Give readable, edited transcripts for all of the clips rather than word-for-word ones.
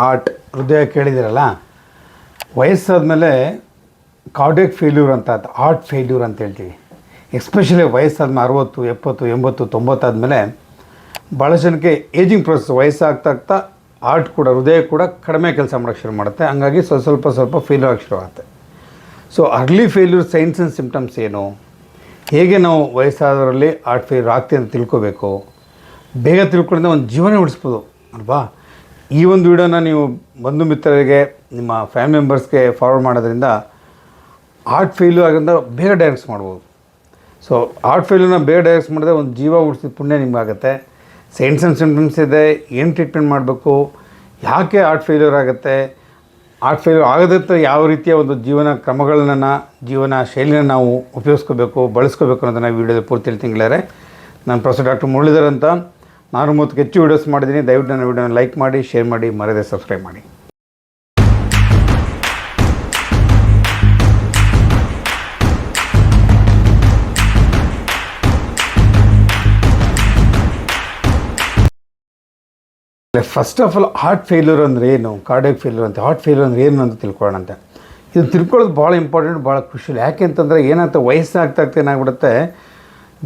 Art ಹೃದಯ ಕೇಳಿದಿರಲ್ಲ, ವಯಸ್ಸಾದಮೇಲೆ cardiac failure ಅಂತ ಹಾರ್ಟ್ ಫೇಲ್ಯೂರ್ ಅಂತ ಹೇಳ್ತೀವಿ. ಎಸ್ಪೆಷಲಿ ವಯಸ್ಸಾದ್ಮೇಲೆ 60, 70, 80, 90 ಆದಮೇಲೆ ಭಾಳ ಜನಕ್ಕೆ ಏಜಿಂಗ್ ಪ್ರೊಸೆಸ್ ವಯಸ್ಸಾಗ್ತಾ ಹಾರ್ಟ್ ಕೂಡ ಹೃದಯ ಕೂಡ ಕಡಿಮೆ ಕೆಲಸ ಮಾಡೋಕ್ಕೆ ಶುರು ಮಾಡುತ್ತೆ. ಹಂಗಾಗಿ ಸ್ವಲ್ಪ ಫೇಲ್ಯೂರ್ ಆಗಿ ಶುರು ಆಗುತ್ತೆ. So early failure science and symptoms ಏನು, ಹೇಗೆ ನಾವು ವಯಸ್ಸಾದವರಲ್ಲಿ ಹಾರ್ಟ್ ಫೇಲ್ಯೂರ್ ಆಗ್ತೀವಿ ಅಂತ ತಿಳ್ಕೋಬೇಕು, ಬೇಗ ತಿಳ್ಕೊಳ್ಳೋದ್ರೆ ಒಂದು ಜೀವನ ಉಳಿಸ್ಬೋದು ಅಲ್ವಾ. ಈ ಒಂದು ವಿಡಿಯೋನ ನೀವು ಬಂಧು ಮಿತ್ರರಿಗೆ ನಿಮ್ಮ ಫ್ಯಾಮಿಲಿ ಮೆಂಬರ್ಸ್ಗೆ ಫಾರ್ವರ್ಡ್ ಮಾಡೋದ್ರಿಂದ ಹಾರ್ಟ್ ಫೇಲ್ಯೂರ್ ಆಗೋದ್ರಿಂದ ಬೇಗ ಡಯಾಗ್ನೋಸ್ ಮಾಡ್ಬೋದು. ಸೊ ಹಾರ್ಟ್ ಫೇಲ್ಯೂರ್ನ ಬೇಗ ಡಯಾಗ್ನೋಸ್ ಮಾಡಿದ್ರೆ ಒಂದು ಜೀವ ಉಳಿಸಿದ ಪುಣ್ಯ ನಿಮಗಾಗುತ್ತೆ. ಸೈನ್ಸ್ ಆ್ಯಂಡ್ ಸಿಮ್ಟಮ್ಸ್ ಇದೆ, ಏನು ಟ್ರೀಟ್ಮೆಂಟ್ ಮಾಡಬೇಕು, ಯಾಕೆ ಹಾರ್ಟ್ ಫೇಲ್ಯೂರ್ ಆಗುತ್ತೆ, ಹಾರ್ಟ್ ಫೇಲ್ಯೂರ್ ಆಗೋದಂತ ಯಾವ ರೀತಿಯ ಒಂದು ಜೀವನ ಕ್ರಮಗಳನ್ನ ಜೀವನ ಶೈಲಿನ ನಾವು ಉಪಯೋಗಿಸ್ಕೋಬೇಕು ಬಳಸ್ಕೋಬೇಕು ಅನ್ನೋದನ್ನು ವೀಡಿಯೋದ ಪೂರ್ತಿ ಹೇಳ್ತೀನಿ. ನಾನು ಪ್ರೊಫೆಸರ್ ಡಾಕ್ಟರ್ ಮುರಳೀಧರ್ ಅಂತ. 430ಕ್ಕೂ ಹೆಚ್ಚು ವೀಡಿಯೋಸ್ ಮಾಡಿದ್ದೀನಿ. ದಯವಿಟ್ಟು ನನ್ನ ವೀಡಿಯೋನ ಲೈಕ್ ಮಾಡಿ, ಶೇರ್ ಮಾಡಿ, ಮರೆಯದೆ ಸಬ್ಸ್ಕ್ರೈಬ್ ಮಾಡಿ. First of all heart failure ಅಂದರೆ ಏನು, ಕಾರ್ಡಿಯಾಕ್ ಫೇಲ್ಯೂರ್ ಅಂತ, ಹಾರ್ಟ್ ಫೇಲ್ಯೂರ್ ಅಂದರೆ ಏನು ಅಂತ ತಿಳ್ಕೊಳ್ಳೋಣ ಅಂತ. ಇದು ತಿಳ್ಕೊಳ್ಳೋದು ಭಾಳ ಇಂಪಾರ್ಟೆಂಟ್, ಭಾಳ ಕ್ರುಷಿಯಲ್. ಯಾಕೆ ಅಂತಂದರೆ ಏನಾಗ್ತದೆ, ವಯಸ್ಸಾಗ್ತಾ ಏನಾಗ್ಬಿಡುತ್ತೆ,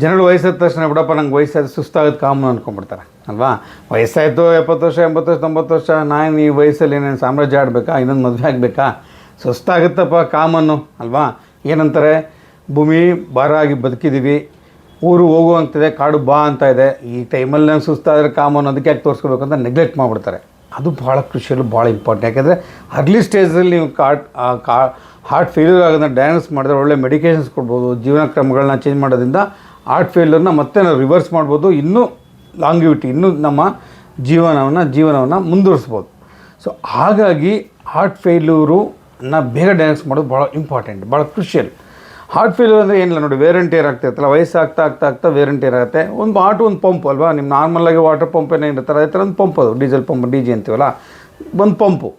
ಜನಗಳು ವಯಸ್ಸಾದ ತಕ್ಷಣ ಬಿಡಪ್ಪ ನಂಗೆ ವಯಸ್ಸಾದ ಸುಸ್ತಾಗೋದು ಕಾಮನ್ ಅಂದ್ಕೊಂಡ್ಬಿಡ್ತಾರೆ ಅಲ್ವಾ. ವಯಸ್ಸಾಯಿತು 70 ವರ್ಷ 80 ವರ್ಷ 90 ವರ್ಷ, ನಾನು ಈ ವಯಸ್ಸಲ್ಲಿ ಏನೇನು ಸಾಮ್ರಾಜ್ಯ ಆಡಬೇಕಾ, ಇನ್ನೊಂದು ಮದುವೆ ಆಗಬೇಕಾ, ಸುಸ್ತಾಗುತ್ತಪ್ಪ ಕಾಮನ್ನು ಅಲ್ವಾ. ಏನಂತಾರೆ, ಭೂಮಿ ಭಾರ ಆಗಿ ಬದುಕಿದ್ದೀವಿ, ಊರು ಹೋಗುವಂತಿದೆ, ಕಾಡು ಬಾ ಅಂತ ಇದೆ, ಈ ಟೈಮಲ್ಲಿ ನಂಗೆ ಸುಸ್ತಾದರೆ ಕಾಮನ್, ಅದಕ್ಕೆ ಯಾಕೆ ತೋರಿಸ್ಕೋಬೇಕು ಅಂತ ನೆಗ್ಲೆಕ್ಟ್ ಮಾಡಿಬಿಡ್ತಾರೆ. ಅದು ಭಾಳ ಕ್ರುಷಿಯಲ್, ಭಾಳ ಇಂಪಾರ್ಟೆಂಟ್. ಯಾಕೆಂದರೆ ಅರ್ಲಿ ಸ್ಟೇಜಲ್ಲಿ ನೀವು ಹಾರ್ಟ್ ಫೇಲ್ಯೂರ್ ಆಗೋದನ್ನ ಡಯಾಗ್ನೋಸ್ ಮಾಡಿದ್ರೆ ಒಳ್ಳೆ ಮೆಡಿಕೇಷನ್ಸ್ ಕೊಡ್ಬೋದು, ಜೀವನ ಕ್ರಮಗಳನ್ನ ಚೇಂಜ್ ಮಾಡೋದ್ರಿಂದ ಹಾರ್ಟ್ ಫೇಲ್ಯೂರ್ನ ಮತ್ತೆ ನಾವು ರಿವರ್ಸ್ ಮಾಡ್ಬೋದು, ಇನ್ನೂ ಲಾಂಗಿವಿಟಿ, ಇನ್ನೂ ನಮ್ಮ ಜೀವನವನ್ನು ಮುಂದುವರಿಸ್ಬೋದು. ಸೊ ಹಾಗಾಗಿ ಹಾರ್ಟ್ ಫೇಲ್ಯೂರನ್ನ ಬೇಗ ಡಯಾಗ್ನೋಸ್ ಮಾಡೋದು ಭಾಳ ಇಂಪಾರ್ಟೆಂಟ್, ಭಾಳ ಕ್ರುಷಿಯಲ್. ಹಾರ್ಟ್ ಫೇಲ್ಯೂರ್ ಅಂದರೆ ಏನಿಲ್ಲ ನೋಡಿ, ವೇರ್ ಆ್ಯಂಡ್ ಟೇರ್ ಆಗ್ತಿರ್ತಲ್ಲ, ವಯಸ್ಸಾಗ್ತಾ ವೇರ್ ಆ್ಯಂಡ್ ಟೇರ್ ಆಗುತ್ತೆ. ಒಂದು ಒಂದು ಪಂಪ್ ಅಲ್ವಾ, ನಿಮ್ಮ ನಾರ್ಮಲಾಗಿ ವಾಟರ್ ಪಂಪ್ ಏನೋ ಇರ್ತಾರೆ, ಅದೇ ಥರ ಒಂದು ಪಂಪ್, ಅದು ಡೀಸೆಲ್ ಪಂಪ್, ಡಿ ಜಿ ಅಂತೀವಲ್ಲ, ಒಂದು ಪಂಪು.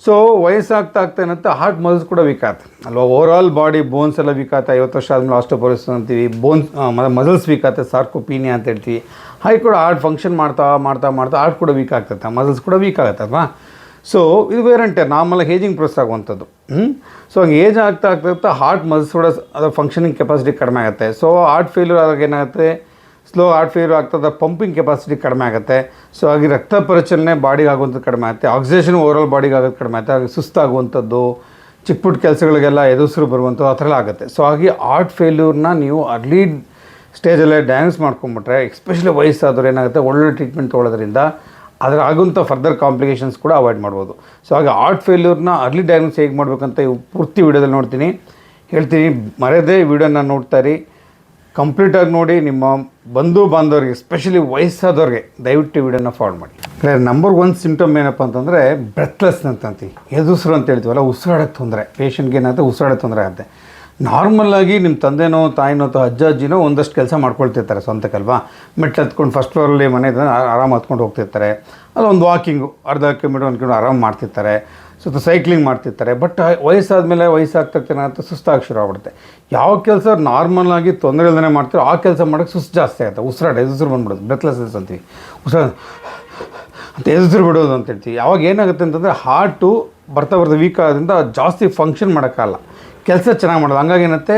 ಸೊ ವಯಸ್ಸಾಗ್ತಾ ಏನಂತ ಹಾರ್ಟ್ ಮಸಲ್ಸ್ ಕೂಡ ವೀಕ್ ಆಗುತ್ತೆ ಅಲ್ವಾ. ಓವರಾಲ್ ಬಾಡಿ ಬೋನ್ಸ್ ಎಲ್ಲ ವೀಕ್ ಆಗುತ್ತೆ. 50 ವರ್ಷ ಆದಮೇಲೆ ಆಸ್ಟೋಪೊರೋಸಿಸ್ ಅಂತೀವಿ, ಮಸಲ್ಸ್ ವೀಕ್ ಆಗುತ್ತೆ, ಸಾರ್ಕೋಪೀನಿಯಾ ಅಂತ ಹೇಳ್ತೀವಿ. ಹಾಗೆ ಕೂಡ ಹಾರ್ಟ್ ಫಂಕ್ಷನ್ ಮಾಡ್ತಾ ಹಾರ್ಟ್ ಕೂಡ ವೀಕ್ ಆಗ್ತೈತೆ, ಮಸಲ್ಸ್ ಕೂಡ ವೀಕ್ ಆಗುತ್ತೆ ಅಲ್ವಾ. ಸೊ ಇದು ವೇರ್ ಆ್ಯಂಡ್ ಟೇರ್ ನಾರ್ಮಲಾಗಿ ಏಜಿಂಗ್ ಪ್ರೋಸೆಸ್ ಆಗುವಂಥದ್ದು. ಸೊ ಹಂಗೆ ಏಜ್ ಆಗ್ತಾ ಹಾರ್ಟ್ ಮಸಲ್ಸ್ ಕೂಡ ಅದರ ಫಂಕ್ಷನಿಂಗ್ ಕೆಪಾಸಿಟಿ ಕಡಿಮೆ ಆಗುತ್ತೆ. ಸೊ ಹಾರ್ಟ್ ಫೇಲ್ಯೂರ್ ಆದಾಗ ಏನಾಗುತ್ತೆ, ಸ್ಲೋ ಹಾರ್ಟ್ ಫೇಲ್ಯೂರ್ ಆಗ್ತದೆ, ಪಂಪಿಂಗ್ ಕೆಪಾಸಿಟಿ ಕಡಿಮೆ ಆಗುತ್ತೆ. ಸೊ ಹಾಗೆ ರಕ್ತ ಪರಿಚಲನೆ ಬಾಡಿಗೆ ಆಗುವಂಥದ್ದು ಕಡಿಮೆ ಆಗುತ್ತೆ, ಆಕ್ಸಿಜನ್ ಓವರಾಲ್ ಬಾಡಿಗೆ ಆಗೋದು ಕಡಿಮೆ ಆಗುತ್ತೆ, ಹಾಗೆ ಸುಸ್ತಾಗುವಂಥದ್ದು, ಚಿಕ್ಕ ಪುಟ್ಟ ಕೆಲಸಗಳಿಗೆಲ್ಲ ಎದುರು ಬರುವಂಥದ್ದು ಆ ಥರ ಎಲ್ಲ ಆಗುತ್ತೆ. ಸೊ ಹಾಗೆ ಹಾರ್ಟ್ ಫೇಲ್ಯೂರ್ನ ನೀವು ಅರ್ಲಿ ಸ್ಟೇಜಲ್ಲೇ ಡಯಾಗ್ನೋಸ್ ಮಾಡ್ಕೊಂಬಿಟ್ರೆ, ಎಸ್ಪೆಷಲಿ ವಯಸ್ಸಾದವ್ರು ಏನಾಗುತ್ತೆ, ಒಳ್ಳೆ ಟ್ರೀಟ್ಮೆಂಟ್ ತೊಗೊಳೋದ್ರಿಂದ ಅದರ ಆಗುವಂಥ ಫರ್ದರ್ ಕಾಂಪ್ಲಿಕೇಶನ್ಸ್ ಕೂಡ ಅವಾಯ್ಡ್ ಮಾಡ್ಬೋದು. ಸೊ ಹಾಗೆ ಹಾರ್ಟ್ ಫೇಲ್ಯೂರ್ನ ಅರ್ಲಿ ಡಯಾಗ್ನೋಸ್ ಹೇಗೆ ಮಾಡಬೇಕಂತ ಪೂರ್ತಿ ವೀಡಿಯೋದಲ್ಲಿ ಹೇಳ್ತೀನಿ. ಮರೆಯದೇ ವೀಡಿಯೋನ ನೋಡ್ತಾಯಿರಿ, ಕಂಪ್ಲೀಟಾಗಿ ನೋಡಿ. ನಿಮ್ಮ ಬಂಧು ಬಾಂಧವರಿಗೆ ಎಸ್ಪೆಷಲಿ ವಯಸ್ಸಾದವ್ರಿಗೆ ದಯವಿಟ್ಟು ವೀಡಿಯೋನ ಫಾರ್ವರ್ಡ್ ಮಾಡಿ. ನಂಬರ್ 1 ಸಿಮ್ಟಮ್ ಏನಪ್ಪ ಅಂತಂದರೆ ಬ್ರೆತ್ಲೆಸ್ ಅಂತೀವಿ, ಎದುಸಿರು ಅಂತ ಹೇಳ್ತೀವಲ್ಲ, ಉಸಿರಾಡೋಕ್ಕೆ ತೊಂದರೆ. ಪೇಷಂಟ್ಗೆ ಏನಾಗುತ್ತೆ, ಉಸಿರಾಡೋಕ್ಕೆ ತೊಂದರೆ ಆಗುತ್ತೆ. ನಾರ್ಮಲಾಗಿ ನಿಮ್ಮ ತಂದೆನೋ ತಾಯಿನೋ ಅಥವಾ ಅಜ್ಜಿನೋ ಒಂದಷ್ಟು ಕೆಲಸ ಮಾಡ್ಕೊಳ್ತಿರ್ತಾರೆ ಸ್ವಂತಕ್ಕಲ್ವಾ. ಮೆಟ್ಲು ಹತ್ಕೊಂಡು ಫಸ್ಟ್ ಫ್ಲೋರಲ್ಲಿ ಮನೆ ಆರಾಮ ಹತ್ಕೊಂಡು ಹೋಗ್ತಿರ್ತಾರೆ, ಅಲ್ಲೊಂದು ವಾಕಿಂಗು ಅರ್ಧ ಕಿಲೋಮೀಟರ್ 1 ಕಿಲೋಮೀಟರ್ ಆರಾಮ ಮಾಡ್ತಿರ್ತಾರೆ, ಸ್ವಲ್ಪ ಸೈಕ್ಲಿಂಗ್ ಮಾಡ್ತಿರ್ತಾರೆ. ಬಟ್ ವಯಸ್ಸಾದಮೇಲೆ ವಯಸ್ಸಾಗ್ತಕ್ಕೇನಾಗುತ್ತೆ, ಸುಸ್ತಾಗಿ ಶುರು ಆಗ್ಬಿಡುತ್ತೆ. ಯಾವ ಕೆಲಸ ನಾರ್ಮಲಾಗಿ ತೊಂದರೆ ಇಲ್ಲದೇ ಮಾಡ್ತೀರೋ ಆ ಕೆಲಸ ಮಾಡೋಕ್ಕೆ ಸುಸ್ತು ಜಾಸ್ತಿ ಆಗುತ್ತೆ, ಎದುರು ಬಂದ್ಬಿಡೋದು, ಬ್ರೆತ್ಲೆಸ್ನೆಸ್ ಅಂತೀವಿ, ಅಂತ ಎದುರು ಬಿಡೋದು ಅಂತ ಹೇಳ್ತೀವಿ. ಯಾವಾಗ ಏನಾಗುತ್ತೆ ಅಂತಂದರೆ ಹಾರ್ಟು ಬರ್ತಾ ವೀಕ್ ಆಗೋದ್ರಿಂದ ಜಾಸ್ತಿ ಫಂಕ್ಷನ್ ಮಾಡೋಕ್ಕಾಗಲ್ಲ, ಕೆಲಸ ಚೆನ್ನಾಗಿ ಮಾಡೋದು. ಹಂಗಾಗಿ ಏನಂತೆ,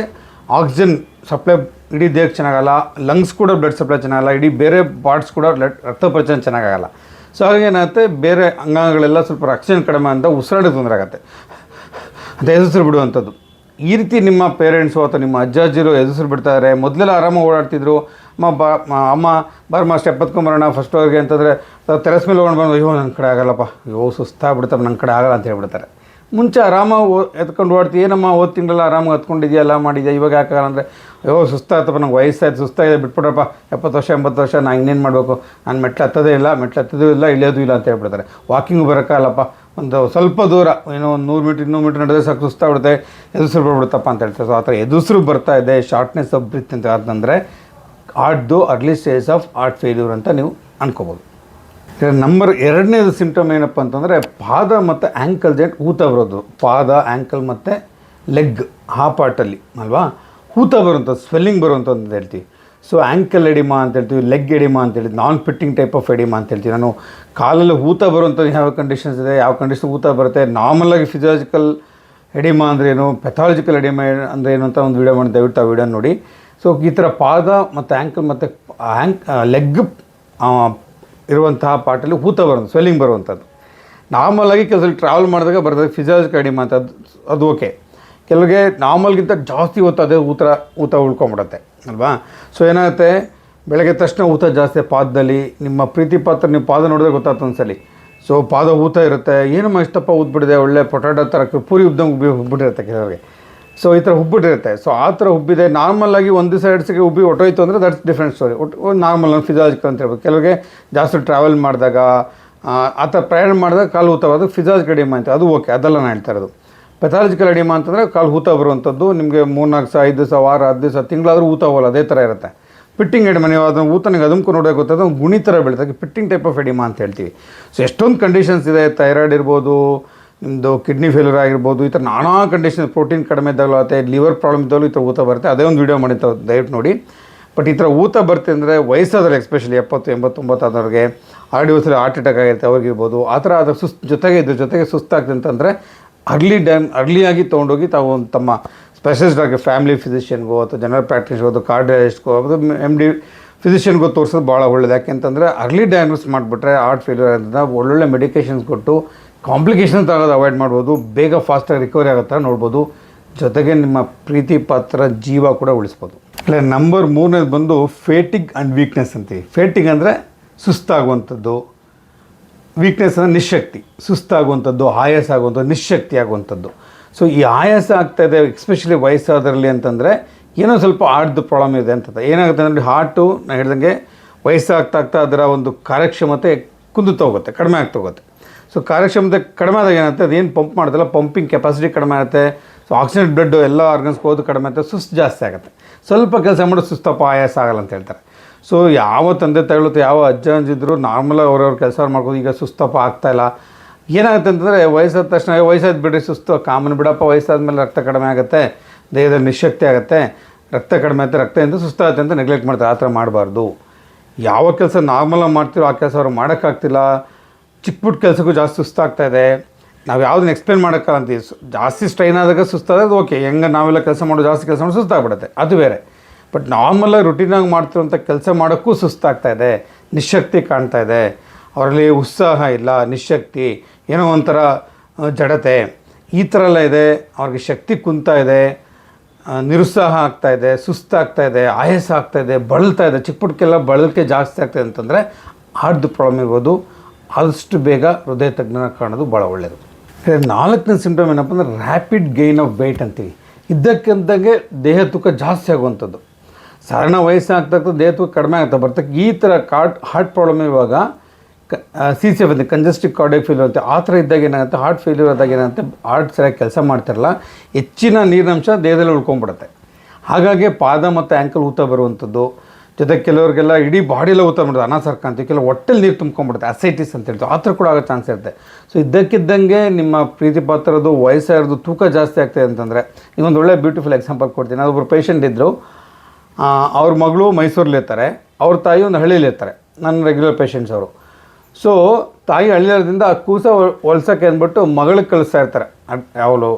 ಆಕ್ಸಿಜನ್ ಸಪ್ಲೈ ಇಡೀ ದೇಹಕ್ಕೆ ಚೆನ್ನಾಗಲ್ಲ, ಲಂಗ್ಸ್ ಕೂಡ ಬ್ಲಡ್ ಸಪ್ಲೈ ಚೆನ್ನಾಗಲ್ಲ, ಇಡೀ ಬೇರೆ ಪಾರ್ಟ್ಸ್ ಕೂಡ ರಕ್ತ ಪರಿಚಲನೆ ಚೆನ್ನಾಗಾಗಲ್ಲ. ಸೊ ಹಾಗೇನಾಗುತ್ತೆ, ಬೇರೆ ಅಂಗಾಂಗಗಳೆಲ್ಲ ಸ್ವಲ್ಪ ಆಕ್ಸಿಜನ್ ಕಡಿಮೆ ಅಂತ ಉಸಿರಾಡೋದು ತೊಂದರೆ ಆಗುತ್ತೆ, ಅಂತ ಎದುರು ಬಿಡುವಂಥದ್ದು. ಈ ರೀತಿ ನಿಮ್ಮ ಪೇರೆಂಟ್ಸು ಅಥವಾ ನಿಮ್ಮ ಅಜ್ಜಿರು ಎದುರು ಬಿಡ್ತಾಯಿದ್ದಾರೆ. ಮೊದಲೆಲ್ಲ ಆರಾಮಾಗಿ ಓಡಾಡ್ತಿದ್ರು, ಅಮ್ಮ ಬಾರಮ್ಮ ಸ್ಟೆಪ್ ಎತ್ಕೊಂಬರೋಣ ಫಸ್ಟ್ ಅವ್ರಿಗೆ ಅಂತಂದರೆ ತೆರೆಸ್ ಮೇಲೆ ಹೋಗೋಣ ಬಂದು, ಅಯ್ಯೋ ನನ್ನ ಕಡೆ ಆಗಲ್ಲಪ್ಪ, ಅಯ್ಯೋ ಸುಸ್ತಾಗ್ಬಿಡ್ತಪ್ಪ, ನನ್ನ ಕಡೆ ಆಗಲ್ಲ ಅಂತ ಹೇಳ್ಬಿಡ್ತಾರೆ. ಮುಂಚೆ ಆರಾಮಾಗಿ ಎತ್ಕೊಂಡು ಓಡ್ತೀವಿ, ಏನಮ್ಮ ತಿಂಗಳೆಲ್ಲ ಆರಾಮಾಗಿ ಹತ್ಕೊಂಡಿದ್ಯಾ, ಎಲ್ಲ ಮಾಡಿದ್ಯಾ, ಇವಾಗ ಯಾಕಾಗಲ್ಲ ಅಂದರೆ, ಅಯ್ಯೋ ಸುಸ್ತಾಗ್ತಪ್ಪ, ನಂಗೆ ವಯಸ್ಸಾಯ್ತು, ಸುಸ್ತಾಗಿದೆ, ಬಿಟ್ಬಿಡ್ರಪ್ಪ, 70 ವರ್ಷ 80 ವರ್ಷ ನಾನು ಇನ್ನೇನು ಮಾಡಬೇಕು, ನಾನು ಮೆಟ್ಲು ಹತ್ತೋದೇ ಇಲ್ಲ ಇಳಿಯೋದು ಇಲ್ಲ ಅಂತ ಹೇಳ್ಬಿಡ್ತಾರೆ. ವಾಕಿಂಗು ಬರೋಕ್ಕಲ್ಲಪ್ಪ, ಒಂದು ಸ್ವಲ್ಪ ದೂರ ಏನೋ ಒಂದು 100 ಮೀಟ್ರ್ 200 ಮೀಟ್ರ್ ನಡೆದ್ರೆ ಸಾಕು ಸುಸ್ತಾಗ್ಬಿಡುತ್ತೆ, ಎದುರು ಬರ್ಬಿಡುತ್ತಪ್ಪ ಅಂತ ಹೇಳ್ತಾರೆ. ಸೊ ಆ ಥರ ಎದುರು ಬರ್ತಾ ಇದೆ, ಶಾರ್ಟ್ನೆಸ್ ಆಫ್ ಬ್ರೀತ್ ಅಂತ ಅಂತಂದರೆ ಹಾರ್ಟ್ದು early stage of heart failure ಅಂತ ನೀವು ಅನ್ಕೋಬೋದು. ನಂಬರ್ 2ನೇದು ಸಿಮ್ಟಮ್ ಏನಪ್ಪ ಅಂತಂದರೆ ಪಾದ ಮತ್ತು ಆ್ಯಂಕಲ್ ಜಾಯಿಂಟ್ ಊತ ಬರೋದು. ಪಾದ, ಆ್ಯಂಕಲ್ ಮತ್ತು ಲೆಗ್ ಆ ಪಾರ್ಟಲ್ಲಿ ಅಲ್ವಾ ಊತ ಬರುವಂಥದ್ದು, ಸ್ವೆಲ್ಲಿಂಗ್ ಬರುವಂಥದ್ದು ಅಂತ ಹೇಳ್ತೀವಿ. ಸೊ ಆ್ಯಂಕಲ್ ಎಡಿಮಾ ಅಂತ ಹೇಳ್ತೀವಿ, ಲೆಗ್ ಎಡಿಮಾ ಅಂತ ಹೇಳ್ತೀವಿ, ನಾನ್ ಫಿಟ್ಟಿಂಗ್ ಟೈಪ್ ಆಫ್ ಎಡಿಮಾ ಅಂತ ಹೇಳ್ತೀವಿ. ನಾನು ಕಾಲಲ್ಲಿ ಊತ ಬರುವಂಥದ್ದು ಯಾವ ಕಂಡೀಷನ್ಸ್ ಇದೆ, ಯಾವ ಕಂಡೀಷನ್ ಊತ ಬರುತ್ತೆ, ನಾರ್ಮಲಾಗಿ ಫಿಸಿಯಾಲಜಿಕಲ್ ಎಡಿಮಾ ಅಂದ್ರೇನು, ಪೆಥಾಲಜಿಕಲ್ ಎಡಿಮಾ ಅಂದರೆ ಏನು ಅಂತ ಒಂದು ವೀಡಿಯೋ ಮಾಡಿ, ದಯವಿಟ್ಟು ಆ ವೀಡಿಯೋ ನೋಡಿ. ಸೊ ಈ ಥರ ಪಾದ ಮತ್ತು ಆ್ಯಂಕಲ್ ಮತ್ತು ಲೆಗ್ ಇರುವಂತಹ ಪಾರ್ಟಲ್ಲಿ ಊತ ಬರೋದು, ಸ್ವೆಲ್ಲಿಂಗ್ ಬರುವಂಥದ್ದು. ನಾರ್ಮಲಾಗಿ ಕೆಲಸದಲ್ಲಿ ಟ್ರಾವೆಲ್ ಮಾಡಿದಾಗ ಬರ್ತದೆ ಫಿಸಿಯಾಲಜಿಕಲ್ ಎಡಿಮಾ ಅಂತ, ಅದು ಓಕೆ. ಕೆಲವರಿಗೆ ನಾರ್ಮಲ್ಗಿಂತ ಜಾಸ್ತಿ ಹೊತ್ತು ಅದೇ ಊತ ಉಳ್ಕೊಂಬಿಡುತ್ತೆ ಅಲ್ವಾ. ಸೊ ಏನಾಗುತ್ತೆ, ಬೆಳಗ್ಗೆ ತಕ್ಷಣ ಊತ ಜಾಸ್ತಿ ಪಾದದಲ್ಲಿ, ನಿಮ್ಮ ಪ್ರೀತಿ ಪಾತ್ರ ನೀವು ಪಾದ ನೋಡಿದ್ರೆ ಗೊತ್ತಾಗ್ತದೆ ಒಂದ್ಸಲಿ. ಸೊ ಪಾದ ಊತ ಇರುತ್ತೆ, ಏನಮ್ಮ ಇಷ್ಟಪ್ಪ ಊದ್ಬಿಟ್ಟಿದೆ, ಒಳ್ಳೆ ಪೊಟ್ಯಾಟೊ ಥರ ಪೂರಿ ಉಬ್ದಂಗೆ ಹುಬ್ಬಿಟ್ಟಿರುತ್ತೆ ಕೆಲವರಿಗೆ. ಸೊ ಈ ಥರ ಹುಬ್ಬಿಟ್ಟಿರುತ್ತೆ. ಸೊ ಆ ಥರ ಹುಬ್ಬಿದೆ, ನಾರ್ಮಲಾಗಿ ಒಂದು ದಿವಸ 2 ದಿವಸಕ್ಕೆ ಹುಬ್ಬಿ ಹೊಟ್ಟೋಯ್ತು ಅಂದರೆ that's different story. Normal physiological ಅಂತ ಹೇಳ್ಬೋದು. ಕೆಲವರಿಗೆ ಜಾಸ್ತಿ ಟ್ರಾವೆಲ್ ಮಾಡಿದಾಗ ಆ ಥರ ಪ್ರಯಾಣ ಮಾಡಿದಾಗ ಕಾಲು ಊತ ಬರೋದು ಫಿಸಿಯಾಲಜಿಕಲ್ ಎಡಿಮಾ ಅಂತ, ಅದು ಓಕೆ, ಅದೆಲ್ಲ ನಾನು ಹೇಳ್ತಾ ಇರೋದು. ಪೆಥಾಲಜಿಕಲ್ ಎಡಿಮಾ ಅಂತಂದರೆ ಕಾಲು ಊತ ಬರುವಂಥದ್ದು, ನಿಮಗೆ 3-4 ದಿವಸ 5 ದಿವಸ ವಾರ 10 ದಿವಸ ತಿಂಗಳಾದರೂ ಊತ ಹೋಗಲ್ಲ, ಅದೇ ಥರ ಇರುತ್ತೆ. ಫಿಟ್ಟಿಂಗ್ ಎಡಿಮಾ, ನೀವು ಅದನ್ನು ಊತನಿಗೆ ಅದಕ್ಕೆ ನೋಡೋಕೆ ಗೊತ್ತಾದ ಗುಣಿ ಥರ ಬೆಳೀತದೆ, ಫಿಟ್ಟಿಂಗ್ ಟೈಪ್ ಆಫ್ ಎಡಿಮಾ ಅಂತ ಹೇಳ್ತೀವಿ. ಸೊ ಎಷ್ಟೊಂದು ಕಂಡೀಷನ್ಸ್ ಇದೆ, ಥೈರಾಯ್ಡ್ ಇರ್ಬೋದು, ನಿಮ್ಮದು ಕಿಡ್ನಿ ಫೇಲ್ಯೂರ್ ಆಗಿರ್ಬೋದು, ಈ ಥರ ನಾನಾ ಕಂಡೀಷನ್, ಪ್ರೋಟೀನ್ ಕಡಿಮೆ ಇದ್ದಾಗಲೂ ಆಗುತ್ತೆ, ಲಿವರ್ ಪ್ರಾಬ್ಲಮ್ ಇದ್ದಾಗಲೂ ಈ ಥರ ಊತ ಬರುತ್ತೆ. ಅದೇ ಒಂದು ವೀಡಿಯೋ ಮಾಡಿತ್ತು, ದಯವಿಟ್ಟು ನೋಡಿ. ಬಟ್ ಈ ಥರ ಊತ ಬರುತ್ತೆ ಅಂದರೆ ವಯಸ್ಸಾದ್ರೆ, ಎಸ್ಪೆಷಲಿ 70-89 ಆದವ್ರಿಗೆ, ಆರ್ಡಿಯೋಸಲ್ಲಿ ಹಾರ್ಟ್ ಅಟ್ಯಾಕ್ ಆಗಿರುತ್ತೆ ಅವ್ರಿಗಿರ್ಬೋದು. ಆ ಥರ ಅದರ ಜೊತೆಗೆ ಸುಸ್ತಾಗ್ತದೆ ಅಂತಂದರೆ ಅರ್ಲಿಯಾಗಿ ತೊಗೊಂಡೋಗಿ ತಾವು ತಮ್ಮ ಸ್ಪೆಷಲಿಸ್ಟ್ ಆಗಿ ಫ್ಯಾಮಿಲಿ ಫಿಸಿಷಿಯನ್ಗೋ ಅಥವಾ ಜನರಲ್ ಪ್ರಾಕ್ಟೀಸ್ಗೋ ಅಥವಾ ಕಾರ್ಡಿಯಾಲಜಿಸ್ಟ್ಗೋ ಅಥವಾ MD ಫಿಸಿಷಿಯನ್ಗೋ ತೋರಿಸೋದು ಭಾಳ ಒಳ್ಳೆಯದು. ಯಾಕೆಂತಂದರೆ ಅರ್ಲಿ ಡಯಾಗ್ನೋಸ್ ಮಾಡಿಬಿಟ್ರೆ ಹಾರ್ಟ್ ಫೇಲ್ಯೂರ್ ಅಂತ ಒಳ್ಳೊಳ್ಳೆ ಮೆಡಿಕೇಷನ್ಸ್ ಕೊಟ್ಟು ಕಾಂಪ್ಲಿಕೇಶನ್ಸ್ ಆಗೋದು ಅವಾಯ್ಡ್ ಮಾಡ್ಬೋದು, ಬೇಗ ಫಾಸ್ಟಾಗಿ ರಿಕವರಿ ಆಗೋ ಥರ ನೋಡ್ಬೋದು. ಜೊತೆಗೆ ನಿಮ್ಮ ಪ್ರೀತಿ ಪಾತ್ರ ಜೀವ ಕೂಡ ಉಳಿಸ್ಬೋದು. ಅಲ್ಲೇ ನಂಬರ್ 3ನೇದು ಬಂದು ಫೇಟಿಗ್ ಆ್ಯಂಡ್ ವೀಕ್ನೆಸ್ ಅಂತೀವಿ. ಫೇಟಿಗ್ ಅಂದರೆ ಸುಸ್ತಾಗುವಂಥದ್ದು, ವೀಕ್ನೆಸ್ ಅಂದರೆ ನಿಶಕ್ತಿ. ಸುಸ್ತಾಗುವಂಥದ್ದು, ಆಯಾಸ ಆಗುವಂಥದ್ದು, ನಿಶಕ್ತಿ ಆಗುವಂಥದ್ದು. ಸೊ ಈ ಆಯಾಸ ಆಗ್ತಾಯಿದೆ ಎಸ್ಪೆಷಲಿ ವಯಸ್ಸಾದರಲ್ಲಿ ಅಂತಂದರೆ ಏನೋ ಸ್ವಲ್ಪ ಹಾರ್ಟ್ದು ಪ್ರಾಬ್ಲಮ್ ಇದೆ ಅಂತಂದರೆ ಏನಾಗುತ್ತೆ ಅಂದರೆ ಹಾರ್ಟು ನಾನು ಹೇಳ್ದಂಗೆ ವಯಸ್ಸಾಗ್ತಾ ಅದರ ಒಂದು ಕಾರ್ಯಕ್ಷಮತೆ ಕುಂದುತ್ತಾ ಹೋಗುತ್ತೆ, ಕಡಿಮೆ ಆಗ್ತಾ ಹೋಗುತ್ತೆ. ಸೊ ಕಾರ್ಯಕ್ಷಮತೆ ಕಡಿಮೆ ಆದಾಗ ಏನಾಗುತ್ತೆ, ಅದೇನು ಪಂಪ್ ಮಾಡೋದಲ್ಲ, ಪಂಪಿಂಗ್ ಕೆಪಾಸಿಟಿ ಕಡಿಮೆ ಆಗುತ್ತೆ. ಸೊ ಆಕ್ಸಿಜನ್ ಬ್ಲಡ್ಡು ಎಲ್ಲ ಆರ್ಗನ್ಸ್ಗೆ ಹೋದು ಕಡಿಮೆ ಆಗುತ್ತೆ, ಸುಸ್ತು ಜಾಸ್ತಿ ಆಗುತ್ತೆ. ಸ್ವಲ್ಪ ಕೆಲಸ ಮಾಡೋದು ಸುಸ್ತಪ್ಪ, ಆಯಾಸ ಆಗಲ್ಲ ಅಂತ ಹೇಳ್ತಾರೆ. ಸೊ ಯಾವ ತಂದೆ ತಾಯಿಗಳು ಯಾವ ಅಜ್ಜ ಅಜ್ಜಿದ್ರು ನಾರ್ಮಲಾಗಿ ಅವ್ರವ್ರ ಕೆಲಸ ಮಾಡ್ಬೋದು. ಈಗ ಸುಸ್ತಪ್ಪ ಆಗ್ತಾಯಿಲ್ಲ, ಏನಾಗುತ್ತೆ ಅಂತಂದರೆ ವಯಸ್ಸಾದ ತಕ್ಷಣ ವಯಸ್ಸಾದ ಬಿಡ್ರಿ ಸುಸ್ತು ಕಾಮನ್ ಬಿಡಪ್ಪ, ವಯಸ್ಸಾದ್ಮೇಲೆ ರಕ್ತ ಕಡಿಮೆ ಆಗುತ್ತೆ, ದೇಹದಲ್ಲಿ ನಿಶಕ್ತಿ ಆಗುತ್ತೆ, ರಕ್ತ ಕಡಿಮೆ ಆಗುತ್ತೆ, ರಕ್ತದಿಂದ ಸುಸ್ತಾಗುತ್ತೆ ಅಂತ ನೆಗ್ಲೆಕ್ಟ್ ಮಾಡ್ತಾರೆ. ಆ ಥರ ಮಾಡಬಾರ್ದು. ಯಾವ ಕೆಲಸ ನಾರ್ಮಲಾಗಿ ಮಾಡ್ತೀರೋ ಆ ಕೆಲಸ ಅವ್ರು ಮಾಡೋಕ್ಕಾಗ್ತಿಲ್ಲ, ಚಿಕ್ಕ ಪುಟ್ಟ ಕೆಲಸಕ್ಕೂ ಜಾಸ್ತಿ ಸುಸ್ತಾಗ್ತಾಯಿದೆ, ನಾವು ಯಾವುದನ್ನ ಎಕ್ಸ್ಪ್ಲೇನ್ ಮಾಡೋಕ್ಕಲ್ಲ ಅಂತೀವಿ. ಜಾಸ್ತಿ ಸ್ಟ್ರೈನ್ ಆದಾಗ ಸುಸ್ತಾದಾಗ ಓಕೆ, ಹೆಂಗೆ ನಾವೆಲ್ಲ ಕೆಲಸ ಮಾಡೋದು ಜಾಸ್ತಿ ಕೆಲಸ ಮಾಡಿ ಸುಸ್ತಾಗ್ಬಿಡುತ್ತೆ, ಅದು ಬೇರೆ. ಬಟ್ ನಾರ್ಮಲಾಗಿ ರುಟೀನಾಗಿ ಮಾಡ್ತಿರೋಂಥ ಕೆಲಸ ಮಾಡೋಕ್ಕೂ ಸುಸ್ತಾಗ್ತಾಯಿದೆ, ನಿಶಕ್ತಿ ಕಾಣ್ತಾ ಇದೆ, ಅವರಲ್ಲಿ ಉತ್ಸಾಹ ಇಲ್ಲ, ನಿಶಕ್ತಿ, ಏನೋ ಒಂಥರ ಜಡತೆ, ಈ ಥರ ಎಲ್ಲ ಇದೆ, ಅವ್ರಿಗೆ ಶಕ್ತಿ ಕುಂತಾ ಇದೆ, ನಿರುತ್ಸಾಹ ಆಗ್ತಾಯಿದೆ, ಸುಸ್ತಾಗ್ತಾಯಿದೆ, ಆಯಾಸ ಆಗ್ತಾಯಿದೆ, ಬಳಲ್ತಾ ಇದೆ, ಚಿಕ್ಕ ಪುಟ್ಟಕ್ಕೆಲ್ಲ ಬಳಲಿಕೆ ಜಾಸ್ತಿ ಆಗ್ತಾಯಿದೆ ಅಂತಂದರೆ ಹಾರ್ಟ್ದು ಪ್ರಾಬ್ಲಮ್ ಇರ್ಬೋದು. ಆದಷ್ಟು ಬೇಗ ಹೃದಯ ತಜ್ಞನ ಕಾಣೋದು ಭಾಳ ಒಳ್ಳೆಯದು. 4ನೇ ಸಿಂಪ್ಟಮ್ ಏನಪ್ಪ ಅಂದರೆ ರ್ಯಾಪಿಡ್ ಗೈನ್ ಆಫ್ ವೆಯ್ಟ್ ಅಂತೀವಿ. ಇದ್ದಕ್ಕಿದ್ದಂಗೆ ದೇಹ ತೂಕ ಜಾಸ್ತಿ ಆಗುವಂಥದ್ದು. ಸಾಧಾರಣ ವಯಸ್ಸಾಗ್ತಾ ದೇಹ ತೂಕ ಕಡಿಮೆ ಆಗ್ತಾ ಬರ್ತಕ್ಕೆ ಈ ಥರ ಹಾರ್ಟ್ ಪ್ರಾಬ್ಲಮ್ ಇವಾಗ CCF ಅಂತ ಕಂಜೆಸ್ಟಿವ್ ಕಾರ್ಡಿಯಾಕ್ ಫೇಲ್ಯೂರ್ ಅಂತ, ಆ ಥರ ಇದ್ದಾಗ ಏನಾಗುತ್ತೆ, ಹಾರ್ಟ್ ಫೇಲ್ಯೂರ್ ಆದಾಗ ಏನಾಗುತ್ತೆ, ಹಾರ್ಟ್ ಸರಿಯಾಗಿ ಕೆಲಸ ಮಾಡ್ತಿರಲ್ಲ, ಹೆಚ್ಚಿನ ನೀರಿನಂಶ ದೇಹದಲ್ಲಿ ಉಳ್ಕೊಂಡ್ಬಿಡುತ್ತೆ. ಹಾಗಾಗಿ ಪಾದ ಮತ್ತು ಆ್ಯಂಕಲ್ ಊತ ಬರುವಂಥದ್ದು. ಜೊತೆಗೆ ಕೆಲವರಿಗೆಲ್ಲ ಇಡೀ ಬಾಡಿಯೆಲ್ಲ ಊತ ಮಾಡೋದು, ಅನಾಸರ್ಕ ಅಂತೀವಿ, ಕೆಲವು ಹೊಟ್ಟೆಲಿ ನೀರು ತುಂಬ್ಕೊಂಡ್ಬಿಡುತ್ತೆ, ಅಸೈಟಿಸ್ ಅಂತ ಹೇಳ್ತೀವಿ, ಆ ಥರ ಕೂಡ ಆಗೋ ಚಾನ್ಸ್ ಇರುತ್ತೆ. ಸೊ ಇದ್ದಕ್ಕಿದ್ದಂಗೆ ನಿಮ್ಮ ಪ್ರೀತಿ ಪಾತ್ರದ್ದು ವಯಸ್ಸಾಗಿರೋದು ತೂಕ ಜಾಸ್ತಿ ಆಗ್ತಾಯಿದೆ ಅಂತಂದರೆ, ಈಗೊಂದು ಒಳ್ಳೆ ಬ್ಯೂಟಿಫುಲ್ ಎಕ್ಸಾಂಪಲ್ ಕೊಡ್ತೀನಿ. ಅದೊಬ್ಬರು ಪೇಷಂಟ್ ಇದ್ದರು, ಅವ್ರ ಮಗಳು ಮೈಸೂರಲ್ಲಿರ್ತಾರೆ, ಅವ್ರ ತಾಯಿ ಒಂದು ಹಳ್ಳಿಲಿರ್ತಾರೆ, ನನ್ನ ರೆಗ್ಯುಲರ್ ಪೇಷಂಟ್ಸ್ ಅವರು. ಸೊ ತಾಯಿ ಹಳ್ಳಿಯದಿಂದ ಆ ಕೂಸ ಹೊಲ್ಸೋಕ್ಕೆ ಅಂದ್ಬಿಟ್ಟು ಮಗಳಿಗೆ ಕಳಿಸ್ತಾ ಇರ್ತಾರೆ, ಅವಳು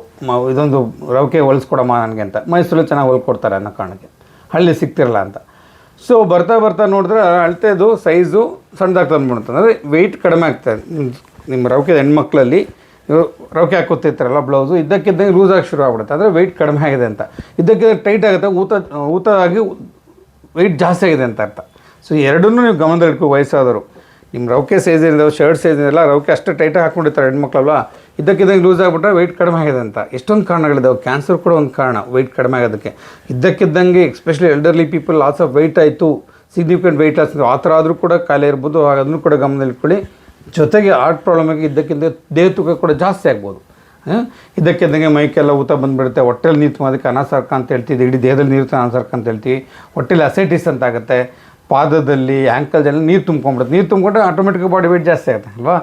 ಇದೊಂದು ರವಿಕೆ ಹೊಲಿಸ್ಕೊಡಮ್ಮ ನನಗೆ ಅಂತ. ಮೈಸೂರಲ್ಲಿ ಚೆನ್ನಾಗಿ ಹೊಲ್ಕೊಡ್ತಾರೆ ಅನ್ನೋ ಕಾರಣಕ್ಕೆ, ಹಳ್ಳಿ ಸಿಗ್ತಿರಲ್ಲ ಅಂತ. ಸೊ ಬರ್ತಾ ನೋಡಿದ್ರೆ ಅಳತೆದು ಸೈಜು ಸಣ್ಣದಾಗ್ತದೆ ಅಂದ್ಬಿಡುತ್ತೆ, ಅಂದರೆ ವೆಯ್ಟ್ ಕಡಿಮೆ ಆಗ್ತದೆ. ನಿಮ್ಮ ರವಿಕೆ ಹೆಣ್ಮಕ್ಳಲ್ಲಿ ರವಿಕೆ ಹಾಕೋತಿರ್ತಾರಲ್ಲ ಬ್ಲೌಸು, ಇದ್ದಕ್ಕಿದ್ದಂಗೆ ಲೂಸ್ ಆಗಿ ಶುರು ಆಗ್ಬಿಡುತ್ತೆ, ಅಂದರೆ ವೆಯ್ಟ್ ಕಡಿಮೆ ಆಗಿದೆ ಅಂತ. ಇದ್ದಕ್ಕಿದ್ದಂಗೆ ಟೈಟ್ ಆಗುತ್ತೆ, ಊತ ಆಗಿ ವೆಯ್ಟ್ ಜಾಸ್ತಿ ಆಗಿದೆ ಅಂತ ಅರ್ಥ. ಸೊ ಎರಡನ್ನೂ ನೀವು ಗಮನದಲ್ಲಿಟ್ಕೊ. ವಯಸ್ಸಾದರು ನಿಮ್ಮ ರವಿಕೆ ಸೈಜ್ ಏನಿದಾವೆ, ಶರ್ಟ್ ಸೈಜ್ ಏನಿಲ್ಲ, ರವಿಕೆ ಅಷ್ಟು ಟೈಟಾಗಿ ಹಾಕ್ಕೊಂಡಿರ್ತಾರೆ ಹೆಣ್ಮಕ್ಳಲ್ವ, ಇದ್ದಕ್ಕಿದ್ದಂಗೆ ಲೂಸ್ ಆಗಿಬಿಟ್ರೆ ವೆಯ್ಟ್ ಕಡಿಮೆ ಆಗಿದೆ ಅಂತ. ಎಷ್ಟೊಂದು ಕಾರಣಗಳಿದ್ದಾವೆ. ಕ್ಯಾನ್ಸರ್ ಕೂಡ ಒಂದು ಕಾರಣ ವೆಯ್ಟ್ ಕಡಿಮೆ ಆಗೋದಕ್ಕೆ. ಇದ್ದಕ್ಕಿದ್ದಂಗೆ especially elderly people loss of weight ಆಯಿತು, ಸಿಗ್ನಿಫಿಕೆಂಟ್ ವೆಯ್ಟ್ ಲಾಸ್ ಆ ಥರ ಆದರೂ ಕೂಡ ಕಾಯಿಲೆ ಇರ್ಬೋದು, ಅದನ್ನು ಕೂಡ ಗಮನದಲ್ಲಿಟ್ಕೊಳ್ಳಿ. ಜೊತೆಗೆ ಹಾರ್ಟ್ ಪ್ರಾಬ್ಲಮಿಗೆ ಇದ್ದಕ್ಕಿದ್ದ ದೇಹ ತೂಕ ಕೂಡ ಜಾಸ್ತಿ ಆಗ್ಬೋದು. ಇದ್ದಕ್ಕಿದ್ದಂಗೆ ಮೈಕೆಲ್ಲ ಊತ ಬಂದುಬಿಡುತ್ತೆ, ಹೊಟ್ಟೆಲಿ ನೀರು ಅದಕ್ಕೆ ಅನಾಸರ್ಕ ಅಂತ ಹೇಳ್ತೀವಿ, ಇಡೀ ದೇಹದಲ್ಲಿ ನೀರು ಅನಾಸರ್ಕ ಅಂತ ಹೇಳ್ತೀವಿ. ಹೊಟ್ಟೆಲಿ ಅಸೈಟಿಸ್ ಅಂತ ಆಗುತ್ತೆ, ಪಾದದಲ್ಲಿ ಆ್ಯಂಕಲ್ಸಲ್ಲಿ ನೀರು ತುಂಬ್ಕೊಂಡ್ಬಿಡುತ್ತೆ. ನೀರು ತುಂಬ್ಕೊಂಡ್ರೆ ಆಟೋಮೆಟಿಕ್ ಬಾಡಿ ವೆಯ್ಟ್ ಜಾಸ್ತಿ ಆಗುತ್ತೆ ಅಲ್ವಾ.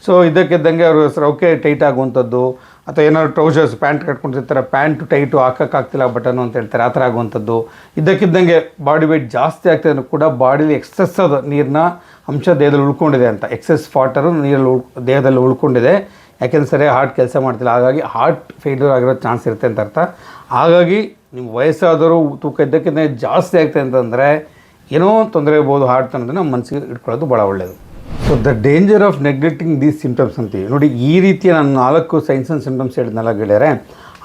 ಸೊ ಇದ್ದಕ್ಕಿದ್ದಂಗೆ ಅವರು ರೊಕ್ಕೆ ಟೈಟ್ ಆಗುವಂಥದ್ದು, ಅಥವಾ ಏನಾದ್ರು ಟ್ರೌಸರ್ಸ್ ಪ್ಯಾಂಟ್ ಕಟ್ಕೊಂಡಿರ್ತಾರೆ, ಪ್ಯಾಂಟು ಟೈಟು ಹಾಕೋಕ್ಕಾಗ್ತಿಲ್ಲ ಬಟನು ಅಂತ ಹೇಳ್ತಾರೆ, ಆ ಥರ ಆಗುವಂಥದ್ದು. ಇದ್ದಕ್ಕಿದ್ದಂಗೆ ಬಾಡಿ ವೆಯ್ಟ್ ಜಾಸ್ತಿ ಆಗ್ತಿದ್ರು ಕೂಡ ಬಾಡಿಲಿ ಎಕ್ಸೆಸ್ ಅದು ನೀರಿನ ಅಂಶ ದೇಹದಲ್ಲಿ ಉಳ್ಕೊಂಡಿದೆ ಅಂತ, ಎಕ್ಸೆಸ್ ವಾಟರು ನೀರಲ್ಲಿ ದೇಹದಲ್ಲಿ ಉಳ್ಕೊಂಡಿದೆ, ಯಾಕೆಂದರೆ ಸರಿಯಾಗಿ ಹಾರ್ಟ್ ಕೆಲಸ ಮಾಡ್ತಿಲ್ಲ, ಹಾಗಾಗಿ ಹಾರ್ಟ್ ಫೇಲ್ಯೂರ್ ಆಗಿರೋ ಚಾನ್ಸ್ ಇರುತ್ತೆ ಅಂತ ಅರ್ಥ. ಹಾಗಾಗಿ ನಿಮ್ಮ ವಯಸ್ಸಾದರೂ ತೂಕ ಇದ್ದಕ್ಕಿಂತ ಜಾಸ್ತಿ ಆಗ್ತದೆ ಅಂತಂದರೆ ಏನೋ ತೊಂದರೆ ಇರ್ಬೋದು ಹಾರ್ಟ್ ಅನ್ನೋದನ್ನು ನಮ್ಮ ಮನಸ್ಸಿಗೆ ಇಟ್ಕೊಳ್ಳೋದು ಭಾಳ ಒಳ್ಳೆಯದು. So the danger of neglecting these symptoms ಅಂತೀವಿ ನೋಡಿ. ಈ ರೀತಿಯ ನಾನು 4 ಸೈನ್ಸ್ ಆ್ಯಂಡ್ ಸಿಂಪ್ಟಮ್ಸ್ ಹೇಳಿದ್ನೆಲ್ಲ ಗೆಳೆಯರೆ,